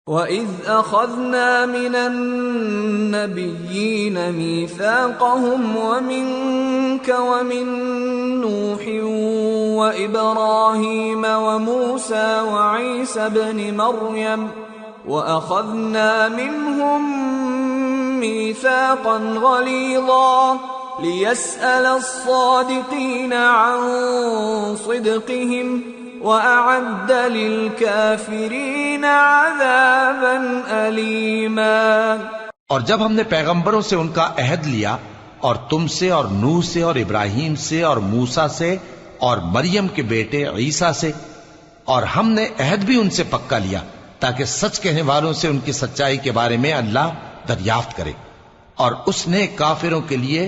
وَإِذْ أَخَذْنَا مِنَ النَّبِيِّينَ مِيثَاقَهُمْ وَمِنكَ وَمِن نُّوحٍ وَإِبْرَاهِيمَ وَمُوسَىٰ وَعِيسَى ابْنِ مَرْيَمَ وَأَخَذْنَا مِنْهُم مِّيثَاقًا غَلِيظًا لِيَسْأَلَ الصَّادِقِينَ عَن صِدْقِهِمْ وَأَعَدَّ لِلْكَافِرِينَ عَذَابًا أَلِيمًا۔ اور جب ہم نے پیغمبروں سے ان کا عہد لیا اور تم سے اور نوح سے اور ابراہیم سے اور موسیٰ سے اور مریم کے بیٹے عیسیٰ سے، اور ہم نے عہد بھی ان سے پکا لیا تاکہ سچ کہنے والوں سے ان کی سچائی کے بارے میں اللہ دریافت کرے، اور اس نے کافروں کے لیے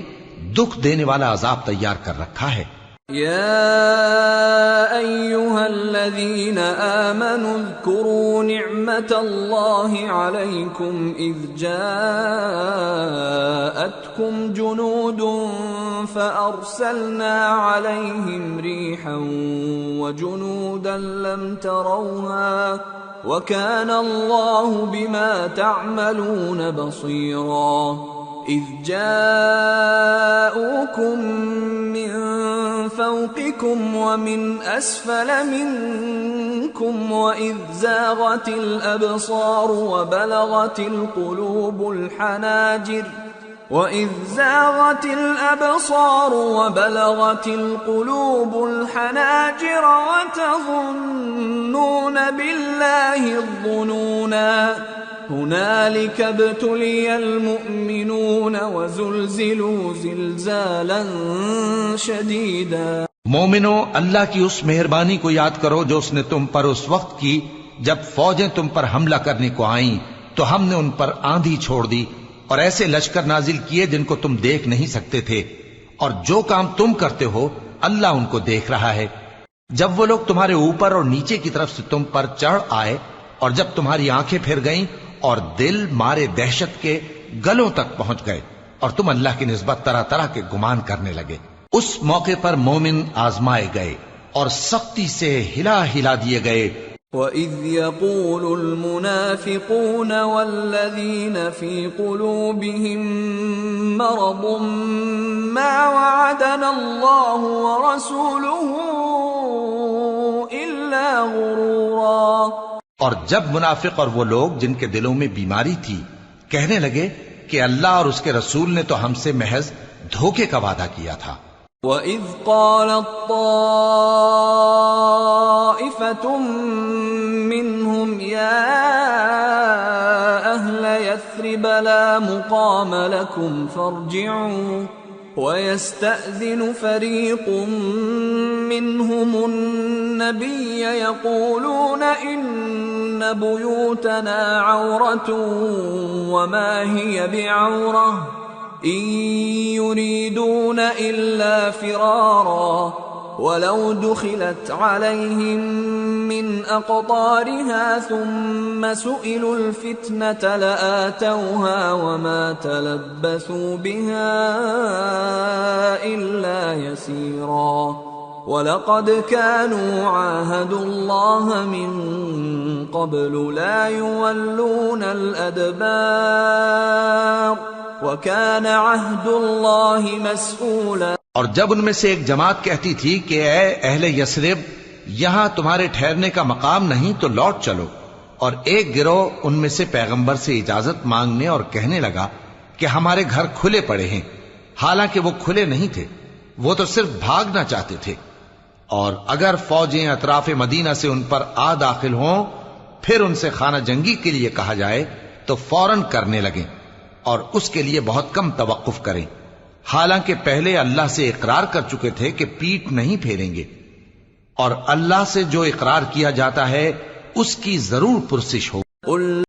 دکھ دینے والا عذاب تیار کر رکھا ہے۔ يا أيها الذين آمنوا اذكروا نعمة الله عليكم إذ جاءتكم جنود فأرسلنا عليهم ريحا وجنودا لم تروها وكان الله بما تعملون بصيرا إذ جاءوكم من فوقكم ومن أسفل منكم وإذ زاغت الأبصار وبلغت القلوب الحناجر وتظنون بالله الظنونا هنالك ابتلي المؤمنون وزلزلوا زلزالا شديدا۔ مومنو، اللہ کی اس مہربانی کو یاد کرو جو اس نے تم پر اس وقت کی جب فوجیں تم پر حملہ کرنے کو آئیں تو ہم نے ان پر آندھی چھوڑ دی اور ایسے لشکر نازل کیے جن کو تم دیکھ نہیں سکتے تھے، اور جو کام تم کرتے ہو اللہ ان کو دیکھ رہا ہے۔ جب وہ لوگ تمہارے اوپر اور نیچے کی طرف سے تم پر چڑھ آئے اور جب تمہاری آنکھیں پھر گئیں اور دل مارے دہشت کے گلوں تک پہنچ گئے اور تم اللہ کی نسبت طرح طرح کے گمان کرنے لگے، اس موقع پر مومن آزمائے گئے اور سختی سے ہلا ہلا دیے گئے۔ وَإِذْ يَقُولُ الْمُنَافِقُونَ وَالَّذِينَ فِي قُلُوبِهِم مَّرَضٌ مَّا وَعَدَنَا اللَّهُ وَرَسُولُهُ إِلَّا غُرُورًا۔ اور جب منافق اور وہ لوگ جن کے دلوں میں بیماری تھی کہنے لگے کہ اللہ اور اس کے رسول نے تو ہم سے محض دھوکے کا وعدہ کیا تھا۔ وَإِذْ قَالَتْ طَائِفَةٌ مِّنْهُمْ يَا أَهْلَ يَثْرِبَ لَا مُقَامَ لَكُمْ فَارْجِعُوا وَيَسْتَأْذِنُ فَرِيقٌ مِّنْهُمُ النَّبِيَّ يَقُولُونَ إِنَّ بُيُوتَنَا عَوْرَةٌ وَمَا هِيَ بِعَوْرَةٍ إِن يُرِيدُونَ إِلَّا فِرَارًا وَلَوْ دُخِلَتْ عَلَيْهِم مِّنْ أَقْطَارِهَا ثُمَّ سُئِلُوا الْفِتْنَةَ لَآتَوْهَا وَمَا تَلَبَّثُوا بِهَا إِلَّا يَسِيرًا وَلَقَدْ كَانُوا عَاهَدُوا اللَّهَ مِن قَبْلُ لَا يُوَلُّونَ الْأَدْبَارَ وَكَانَ عَهْدُ اللَّهِ مَسْئُولًا۔ اور جب ان میں سے ایک جماعت کہتی تھی کہ اے اہل یثرب، یہاں تمہارے ٹھہرنے کا مقام نہیں تو لوٹ چلو، اور ایک گروہ ان میں سے پیغمبر سے اجازت مانگنے اور کہنے لگا کہ ہمارے گھر کھلے پڑے ہیں، حالانکہ وہ کھلے نہیں تھے، وہ تو صرف بھاگنا چاہتے تھے۔ اور اگر فوجیں اطراف مدینہ سے ان پر آ داخل ہوں پھر ان سے خانہ جنگی کے لیے کہا جائے تو فوراً کرنے لگیں اور اس کے لیے بہت کم توقف کریں، حالانکہ پہلے اللہ سے اقرار کر چکے تھے کہ پیٹ نہیں پھیریں گے، اور اللہ سے جو اقرار کیا جاتا ہے اس کی ضرور پرسش ہو۔